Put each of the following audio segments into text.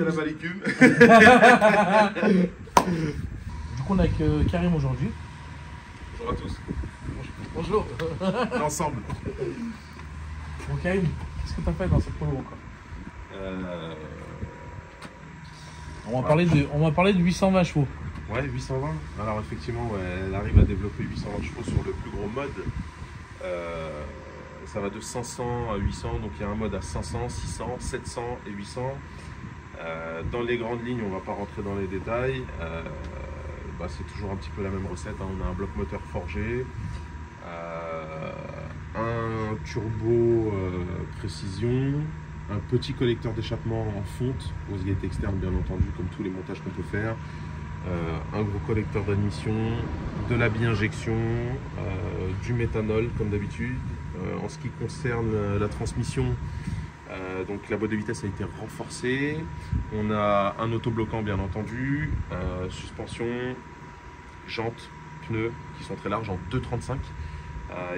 la malécume. Du coup, on est avec Karim aujourd'hui. Bonjour à tous. Bonjour. L'ensemble. Bon, Karim, qu'est-ce que tu as fait dans cette polo encore? On va parler de 820 chevaux. Ouais, 820. Alors effectivement, ouais, elle arrive à développer 820 chevaux sur le plus gros mode. Ça va de 500 à 800, donc il y a un mode à 500, 600, 700 et 800. Dans les grandes lignes, on ne va pas rentrer dans les détails. C'est toujours un petit peu la même recette, hein. On a un bloc moteur forgé, un turbo précision, un petit collecteur d'échappement en fonte, oscillette externe bien entendu, comme tous les montages qu'on peut faire, un gros collecteur d'admission, de la bi-injection, du méthanol comme d'habitude. En ce qui concerne la transmission, donc la boîte de vitesse a été renforcée, on a un autobloquant bien entendu, suspension, jantes, pneus qui sont très larges en 2,35,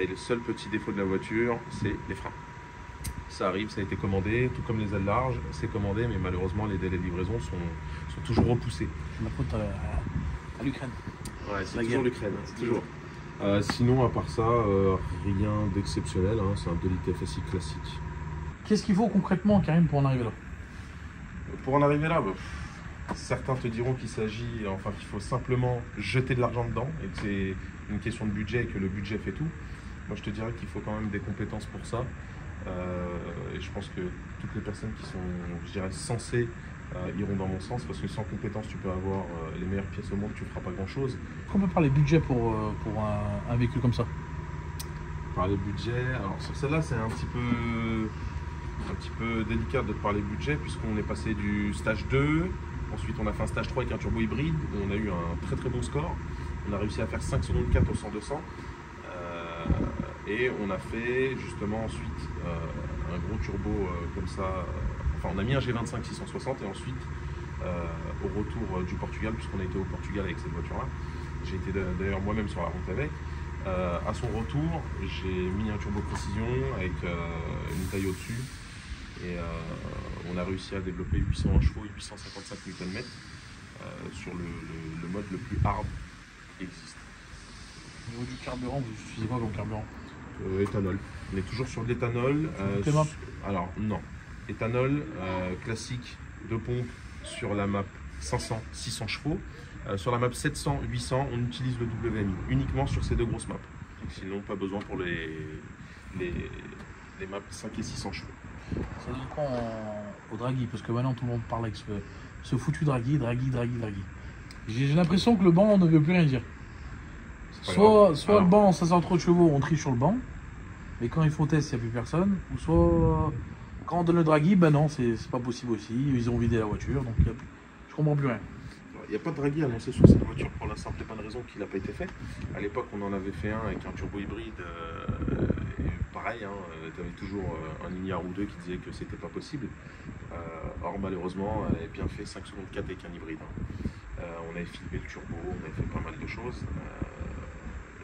et le seul petit défaut de la voiture c'est les freins. Ça arrive, ça a été commandé, tout comme les ailes larges, c'est commandé, mais malheureusement les délais de livraison sont toujours repoussés. C'est la faute à l'Ukraine. Ouais, c'est toujours l'Ukraine, toujours. Sinon, à part ça, rien d'exceptionnel, hein, c'est un 2 litres FSI classique. Qu'est-ce qu'il faut concrètement, Karim, pour en arriver là? Pour en arriver là, certains te diront qu'il faut simplement jeter de l'argent dedans et que c'est une question de budget et que le budget fait tout. Moi, je te dirais qu'il faut quand même des compétences pour ça. Et je pense que toutes les personnes qui sont, je dirais, censées iront dans mon sens, parce que sans compétences, tu peux avoir les meilleures pièces au monde, tu ne feras pas grand-chose. On peut parler budget pour un véhicule comme ça? Parler budget, alors sur celle-là, c'est un petit peu délicat de parler budget, puisqu'on est passé du stage 2, ensuite on a fait un stage 3 avec un turbo hybride, où on a eu un très très bon score. On a réussi à faire 5 secondes 4 au 100-200. Et on a fait justement ensuite un gros turbo comme ça. Enfin, on a mis un G25 660 et ensuite, au retour du Portugal, puisqu'on a été au Portugal avec cette voiture-là, j'ai été d'ailleurs moi-même sur la route avec. À son retour, j'ai mis un turbo précision avec une taille au-dessus. Et on a réussi à développer 800 chevaux et 855 Nm sur le mode le plus hard qui existe. Au niveau du carburant, vous utilisez quoi comme carburant? Éthanol. On est toujours sur de l'éthanol. Alors non. Éthanol classique de pompe sur la map 500-600 chevaux. Sur la map 700-800, on utilise le WMI uniquement sur ces deux grosses maps. Donc, sinon, pas besoin pour les maps 5 et 600 chevaux. Ça donne quoi au draghi? Parce que maintenant tout le monde parle avec ce foutu draghi. J'ai l'impression que le banc ne veut plus rien dire. Soit le banc, ça sort trop de chevaux, on triche sur le banc, mais quand il faut test, il n'y a plus personne. Ou soit quand on donne le draghi, non, c'est pas possible aussi. Ils ont vidé la voiture, donc je comprends plus rien. Il n'y a pas de draghi annoncé sur cette voiture pour la simple et bonne raison qu'il n'a pas été fait. À l'époque, on en avait fait un avec un turbo hybride. Et pareil, hein, tu avais toujours un lignard ou deux qui disait que c'était pas possible. Or, malheureusement, elle avait bien fait 5 secondes 4 avec un hybride. On avait filmé le turbo, on avait fait pas mal de choses.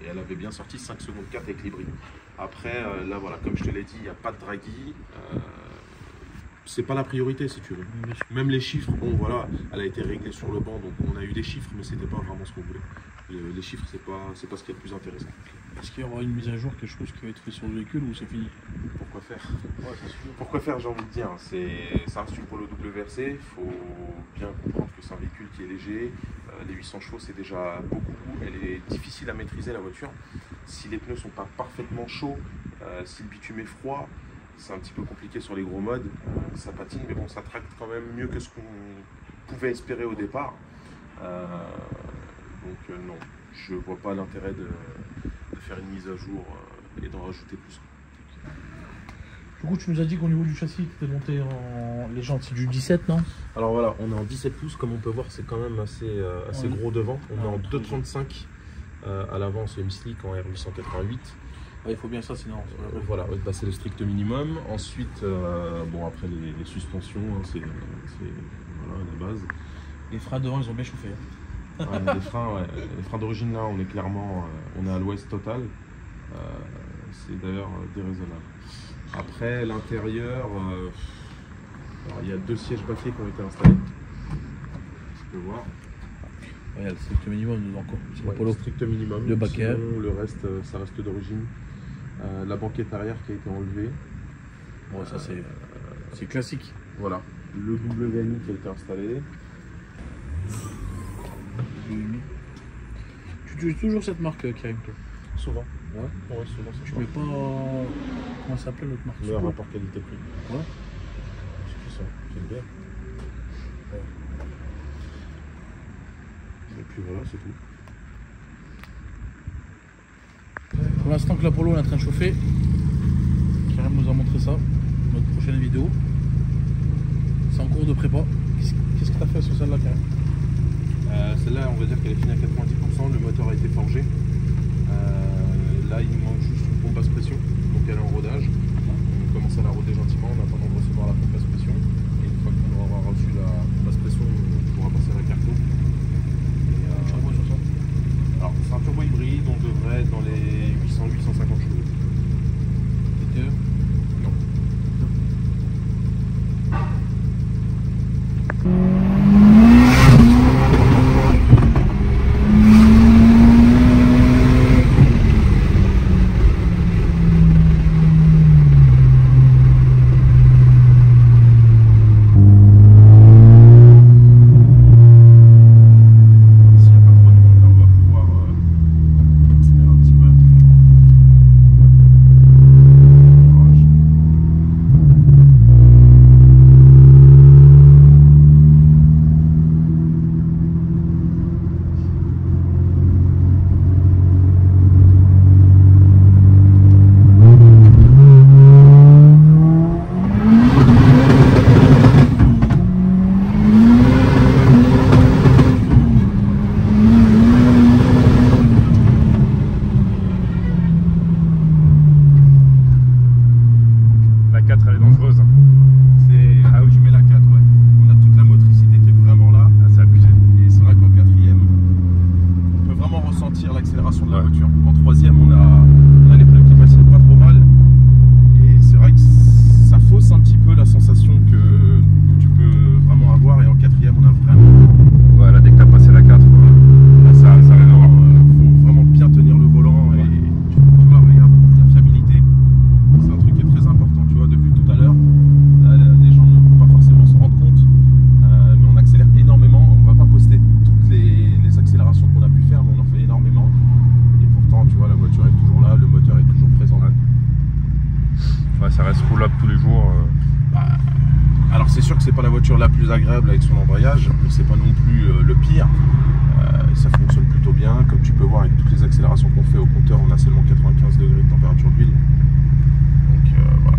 Et elle avait bien sorti 5 secondes 4 avec l'hybride. Après, là, voilà, comme je te l'ai dit, il n'y a pas de draghi. C'est pas la priorité si tu veux. Même les chiffres, bon voilà, elle a été réglée sur le banc, donc on a eu des chiffres, mais c'était pas vraiment ce qu'on voulait. Les chiffres, c'est pas ce qui est le plus intéressant. Est-ce qu'il y aura une mise à jour, quelque chose qui va être fait sur le véhicule ou c'est fini? Pourquoi faire? Pourquoi faire, j'ai envie de dire. Ça reste une Polo WRC, il faut bien comprendre que c'est un véhicule qui est léger. Les 800 chevaux, c'est déjà beaucoup. Elle est difficile à maîtriser, la voiture. Si les pneus sont pas parfaitement chauds, si le bitume est froid, c'est un petit peu compliqué sur les gros modes, ça patine, mais bon, ça tracte quand même mieux que ce qu'on pouvait espérer au départ. Donc non, je vois pas l'intérêt de faire une mise à jour et d'en rajouter plus. Du coup, tu nous as dit qu'au niveau du châssis, tu étais monté en légende, c'est du 17, non? Alors voilà, on est en 17 pouces, comme on peut voir, c'est quand même assez gros devant. On est en 2,35 à l'avant, c'est M-Slick en R888. Il faut bien ça, sinon. Voilà, c'est le strict minimum. Ensuite, bon, après les suspensions, hein, c'est voilà, la base. Les freins devant, ils ont bien chauffé. Ouais, les freins d'origine, là, on est clairement on est à l'ouest total. C'est d'ailleurs déraisonnable. Après, l'intérieur, il y a 2 sièges baquets qui ont été installés. peux voir. Ouais, c'est le strict minimum dedans quoi. C'est Ouais, le polo. strict minimum. Le baquet. Sinon, le reste, ça reste d'origine. La banquette arrière qui a été enlevée. Ouais, ça c'est classique. Voilà. Le WMI qui a été installé. Tu utilises toujours cette marque, Karim, toi? Souvent. Ouais. Ouais, souvent. Tu mets pas. Comment ça s'appelle l'autre marque? Le rapport qualité-prix. Ouais. C'est qui ça? C'est bien. Et puis voilà, c'est tout. Pour l'instant que l'Apollo est en train de chauffer, Karim nous a montré ça, notre prochaine vidéo. C'est en cours de prépa. Qu'est-ce que tu as fait sur celle-là, Karim? Celle-là, on va dire qu'elle est finie à 90%, le moteur a été forgé. Là, il nous manque juste une pompe basse pression, donc elle est en rodage. On commence à la roder gentiment en attendant de recevoir la pompe basse pression. Et une fois qu'on aura reçu la pompe basse pression, on pourra passer à la carto. Turbo sur ça? Alors, c'est un turbo hybride, on devrait être dans les 800-850 chevaux. TTE? Non. L'accélération de la voiture. En troisième, on a les pneus qui passent pas trop mal. Et c'est vrai que ça fausse un petit peu la sensation que tu peux vraiment avoir. Et en quatrième, on a vraiment. Voilà, dès que tu as passé la 4, là, ça arrive à voir. Faut vraiment bien tenir le volant. Et tu vois, regarde, la fiabilité, c'est un truc qui est très important. Tu vois, depuis tout à l'heure, les gens ne vont pas forcément se rendre compte. Mais on accélère énormément. On va pas poster toutes les accélérations qu'on a pu faire, mais on en fait énormément. Et pourtant, tu vois, la voiture est toujours là, le moteur est toujours présent. Ouais, ça reste roulable tous les jours. Alors c'est sûr que c'est pas la voiture la plus agréable avec son embrayage, mais c'est pas non plus le pire. Ça fonctionne plutôt bien, comme tu peux voir avec toutes les accélérations qu'on fait au compteur, on a seulement 95 degrés de température d'huile. Donc voilà.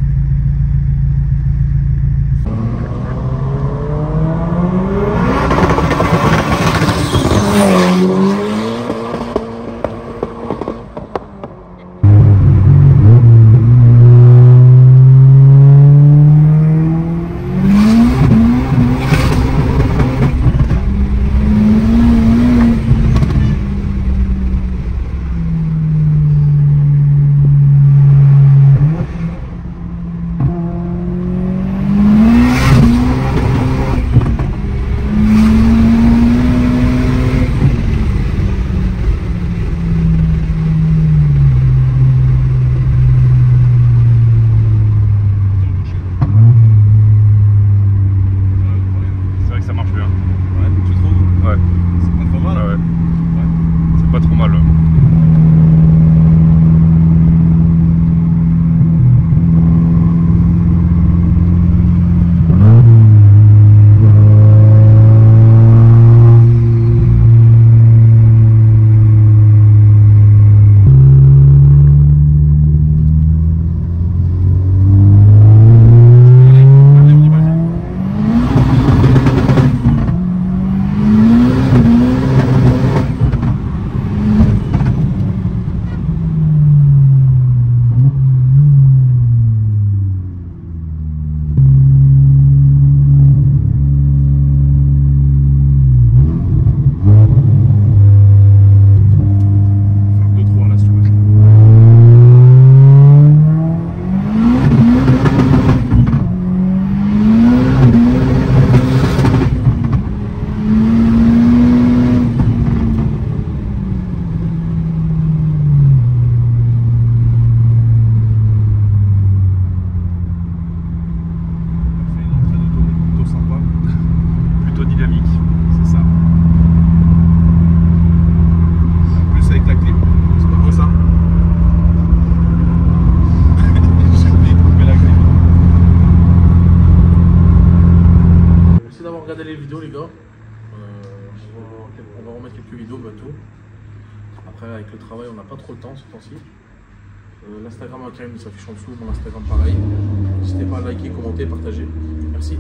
quelques vidéos bientôt. Après, avec le travail, on n'a pas trop le temps ce temps-ci. L'Instagram à Karim s'affiche en dessous, mon Instagram pareil. N'hésitez pas à liker, commenter, partager. Merci.